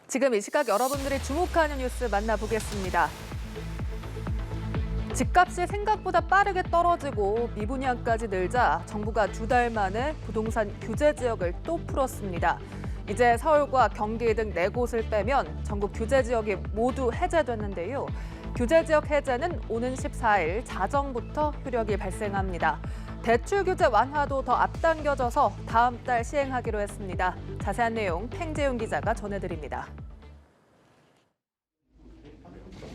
지금 이 시각 여러분들이 주목하는 뉴스 만나보겠습니다. 집값이 생각보다 빠르게 떨어지고 미분양까지 늘자 정부가 2달 만에 부동산 규제 지역을 또 풀었습니다. 이제 서울과 경기 등 4곳을 빼면 전국 규제 지역이 모두 해제됐는데요. 규제 지역 해제는 오는 14일 자정부터 효력이 발생합니다. 대출 규제 완화도 더 앞당겨져서 다음 달 시행하기로 했습니다. 자세한 내용 팽재용 기자가 전해드립니다.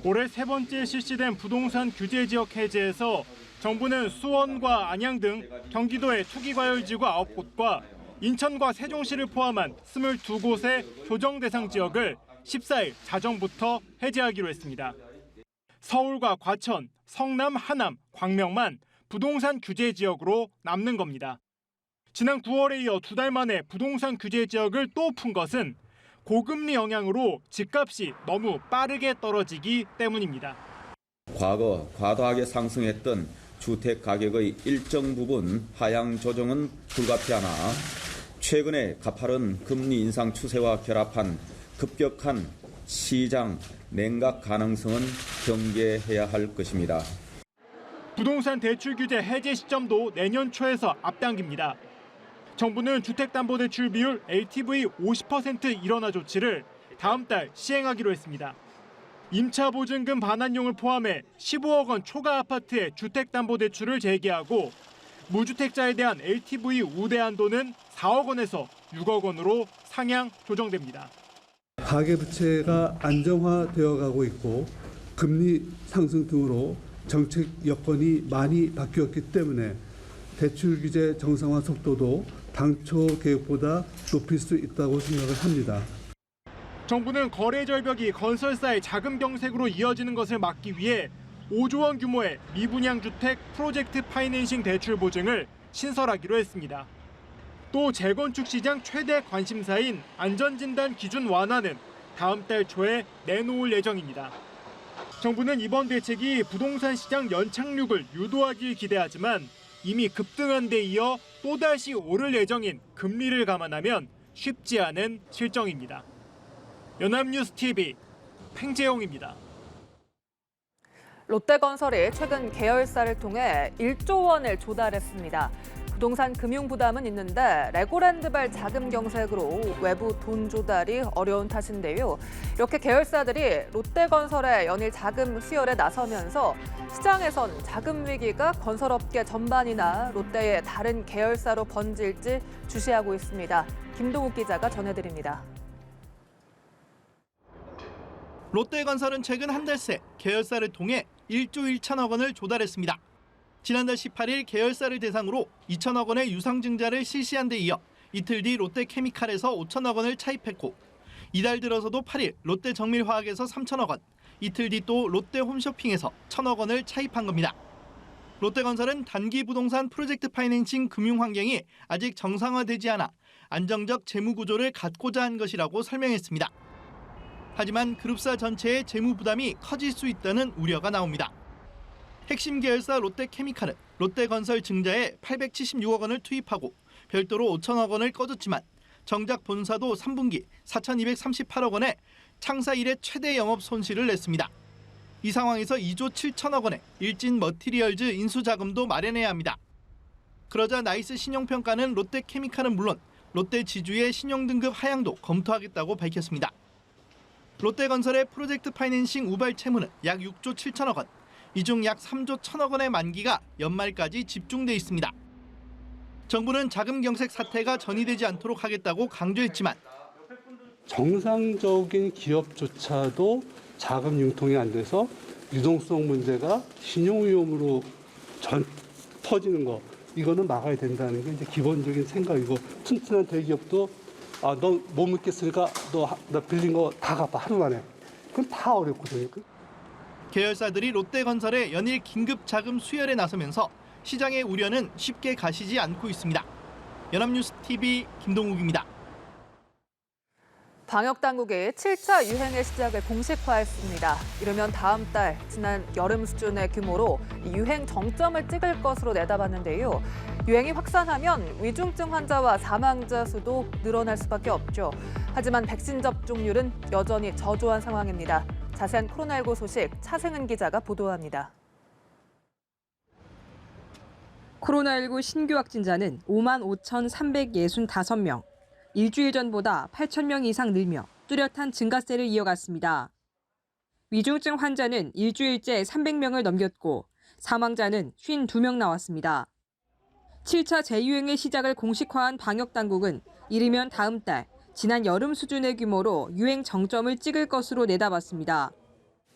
올해 3번째 실시된 부동산 규제 지역 해제에서 정부는 수원과 안양 등 경기도의 투기과열지구 9곳과 인천과 세종시를 포함한 22곳의 조정 대상 지역을 14일 자정부터 해제하기로 했습니다. 서울과 과천, 성남, 하남, 광명만 부동산 규제 지역으로 남는 겁니다. 지난 9월에 이어 2달 만에 부동산 규제 지역을 또 푼 것은 고금리 영향으로 집값이 너무 빠르게 떨어지기 때문입니다. 과거 과도하게 상승했던 주택 가격의 일정 부분 하향 조정은 불가피하나 최근에 가파른 금리 인상 추세와 결합한 급격한 시장 냉각 가능성은 경계해야 할 것입니다. 부동산 대출 규제 해제 시점도 내년 초에서 앞당깁니다. 정부는 주택담보대출 비율 LTV 50% 일원화 조치를 다음 달 시행하기로 했습니다. 임차보증금 반환용을 포함해 15억 원 초과 아파트의 주택담보대출을 재개하고 무주택자에 대한 LTV 우대 한도는 4억 원에서 6억 원으로 상향 조정됩니다. 가계부채가 안정화되어 가고 있고 금리 상승 등으로 정책 여건이 많이 바뀌었기 때문에 대출 규제 정상화 속도도 당초 계획보다 높일 수 있다고 생각을 합니다. 정부는 거래 절벽이 건설사의 자금 경색으로 이어지는 것을 막기 위해 5조 원 규모의 미분양 주택 프로젝트 파이낸싱 대출 보증을 신설하기로 했습니다. 또 재건축 시장 최대 관심사인 안전진단 기준 완화는 다음 달 초에 내놓을 예정입니다. 정부는 이번 대책이 부동산 시장 연착륙을 유도하길 기대하지만 이미 급등한 데 이어 또다시 오를 예정인 금리를 감안하면 쉽지 않은 실정입니다. 연합뉴스TV 팽재용입니다. 롯데건설이 최근 계열사를 통해 1조 원을 조달했습니다. 부동산 금융 부담은 있는데 레고랜드발 자금 경색으로 외부 돈 조달이 어려운 탓인데요. 이렇게 계열사들이 롯데건설의 연일 자금 수혈에 나서면서 시장에선 자금 위기가 건설업계 전반이나 롯데의 다른 계열사로 번질지 주시하고 있습니다. 김동욱 기자가 전해드립니다. 롯데건설은 최근 한 달 새 계열사를 통해 1조 1천억 원을 조달했습니다. 지난달 18일 계열사를 대상으로 2천억 원의 유상증자를 실시한 데 이어 이틀 뒤 롯데케미칼에서 5천억 원을 차입했고 이달 들어서도 8일 롯데정밀화학에서 3천억 원, 이틀 뒤 또 롯데홈쇼핑에서 1천억 원을 차입한 겁니다. 롯데건설은 단기 부동산 프로젝트 파이낸싱 금융 환경이 아직 정상화되지 않아 안정적 재무 구조를 갖고자 한 것이라고 설명했습니다. 하지만 그룹사 전체의 재무 부담이 커질 수 있다는 우려가 나옵니다. 핵심 계열사 롯데케미칼은 롯데건설 증자에 876억 원을 투입하고 별도로 5천억 원을 꺼줬지만 정작 본사도 3분기 4,238억 원의 창사 이래 최대 영업 손실을 냈습니다. 이 상황에서 2조 7천억 원의 일진 머티리얼즈 인수자금도 마련해야 합니다. 그러자 나이스 신용평가는 롯데케미칼은 물론 롯데 지주의 신용등급 하향도 검토하겠다고 밝혔습니다. 롯데건설의 프로젝트 파이낸싱 우발 채무는 약 6조 7천억 원, 이 중 약 3조 1천억 원의 만기가 연말까지 집중돼 있습니다. 정부는 자금 경색 사태가 전이되지 않도록 하겠다고 강조했지만 정상적인 기업조차도 자금 융통이 안 돼서 유동성 문제가 신용위험으로 퍼지는 거, 이거는 막아야 된다는 게 이제 기본적인 생각이고, 튼튼한 대기업도 너 못 믿겠으니까 너 빌린 거 다 갚아 하루 만에. 그건 다 어렵거든요. 계열사들이 롯데건설의 연일 긴급 자금 수혈에 나서면서 시장의 우려는 쉽게 가시지 않고 있습니다. 연합뉴스TV 김동욱입니다. 방역당국이 7차 유행의 시작을 공식화했습니다. 이르면 다음 달 지난 여름 수준의 규모로 유행 정점을 찍을 것으로 내다봤는데요. 유행이 확산하면 위중증 환자와 사망자 수도 늘어날 수밖에 없죠. 하지만 백신 접종률은 여전히 저조한 상황입니다. 자세한 코로나19 소식 차승은 기자가 보도합니다. 코로나19 신규 확진자는 55,365명. 일주일 전보다 8,000명 이상 늘며 뚜렷한 증가세를 이어갔습니다. 위중증 환자는 일주일째 300명을 넘겼고 사망자는 52명 나왔습니다. 7차 재유행의 시작을 공식화한 방역당국은 이르면 다음 달 지난 여름 수준의 규모로 유행 정점을 찍을 것으로 내다봤습니다.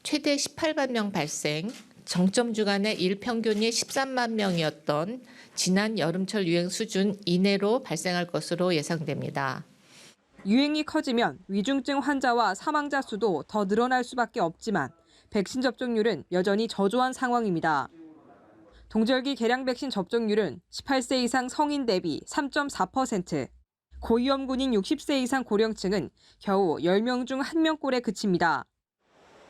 최대 18만 명 발생, 정점 주간의 일평균이 13만 명이었던 지난 여름철 유행 수준 이내로 발생할 것으로 예상됩니다. 유행이 커지면 위중증 환자와 사망자 수도 더 늘어날 수밖에 없지만 백신 접종률은 여전히 저조한 상황입니다. 동절기 계량 백신 접종률은 18세 이상 성인 대비 3.4%, 고위험군인 60세 이상 고령층은 겨우 10명 중 1명꼴에 그칩니다.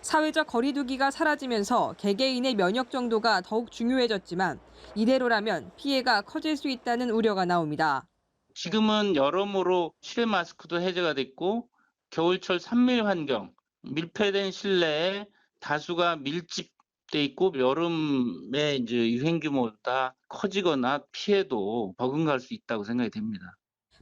사회적 거리 두기가 사라지면서 개개인의 면역 정도가 더욱 중요해졌지만 이대로라면 피해가 커질 수 있다는 우려가 나옵니다. 지금은 여러모로 실외 마스크도 해제가 됐고 겨울철 산밀 환경, 밀폐된 실내에 다수가 밀집돼 있고 여름에 이제 유행 규모보다 커지거나 피해도 버금갈 수 있다고 생각이 됩니다.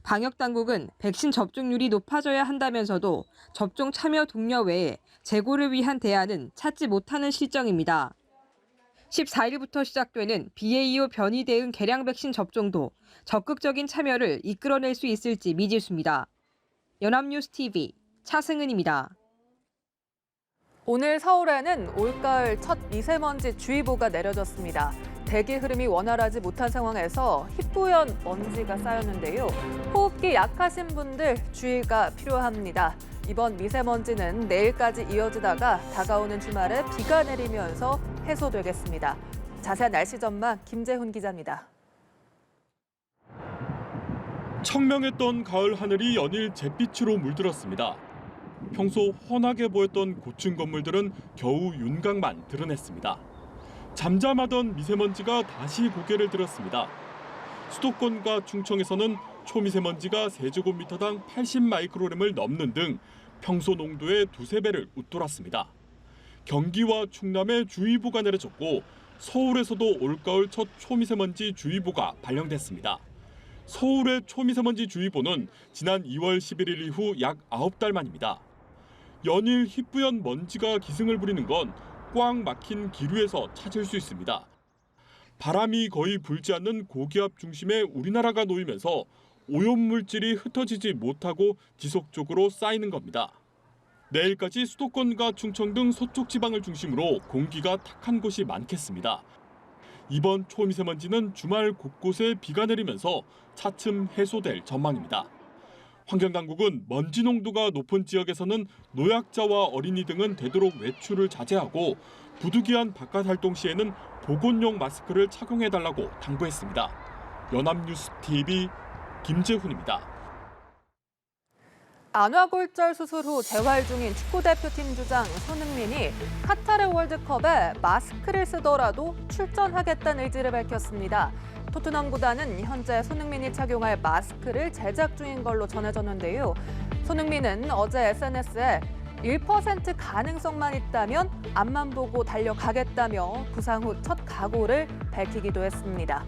방역당국은 백신 접종률이 높아져야 한다면서도 접종 참여 독려 외에 재고를 위한 대안은 찾지 못하는 실정입니다. 14일부터 시작되는 BA.2 변이 대응 개량 백신 접종도 적극적인 참여를 이끌어낼 수 있을지 미지수입니다. 연합뉴스TV 차승은입니다. 오늘 서울에는 올가을 첫 미세먼지 주의보가 내려졌습니다. 대기 흐름이 원활하지 못한 상황에서 희뿌연 먼지가 쌓였는데요. 호흡기 약하신 분들 주의가 필요합니다. 이번 미세먼지는 내일까지 이어지다가 다가오는 주말에 비가 내리면서 해소되겠습니다. 자세한 날씨 전망 김재훈 기자입니다. 청명했던 가을 하늘이 연일 잿빛으로 물들었습니다. 평소 훤하게 보였던 고층 건물들은 겨우 윤곽만 드러냈습니다. 잠잠하던 미세먼지가 다시 고개를 들었습니다. 수도권과 충청에서는 초미세먼지가 세제곱미터당 80마이크로그램을 넘는 등 평소 농도의 두세 배를 웃돌았습니다. 경기와 충남에 주의보가 내려졌고 서울에서도 올가을 첫 초미세먼지 주의보가 발령됐습니다. 서울의 초미세먼지 주의보는 지난 2월 11일 이후 약 9달 만입니다. 연일 희뿌연 먼지가 기승을 부리는 건 꽉 막힌 기류에서 찾을 수 있습니다. 바람이 거의 불지 않는 고기압 중심의 우리나라가 놓이면서 오염물질이 흩어지지 못하고 지속적으로 쌓이는 겁니다. 내일까지 수도권과 충청 등 서쪽 지방을 중심으로 공기가 탁한 곳이 많겠습니다. 이번 초미세먼지는 주말 곳곳에 비가 내리면서 차츰 해소될 전망입니다. 환경당국은 먼지 농도가 높은 지역에서는 노약자와 어린이 등은 되도록 외출을 자제하고 부득이한 바깥 활동 시에는 보건용 마스크를 착용해달라고 당부했습니다. 연합뉴스TV 김재훈입니다. 안화골절 수술 후 재활 중인 축구대표팀 주장 손흥민이 카타르 월드컵에 마스크를 쓰더라도 출전하겠다는 의지를 밝혔습니다. 토트넘 구단은 현재 손흥민이 착용할 마스크를 제작 중인 걸로 전해졌는데요. 손흥민은 어제 SNS에 1% 가능성만 있다면 앞만 보고 달려가겠다며 부상 후 첫 각오를 밝히기도 했습니다.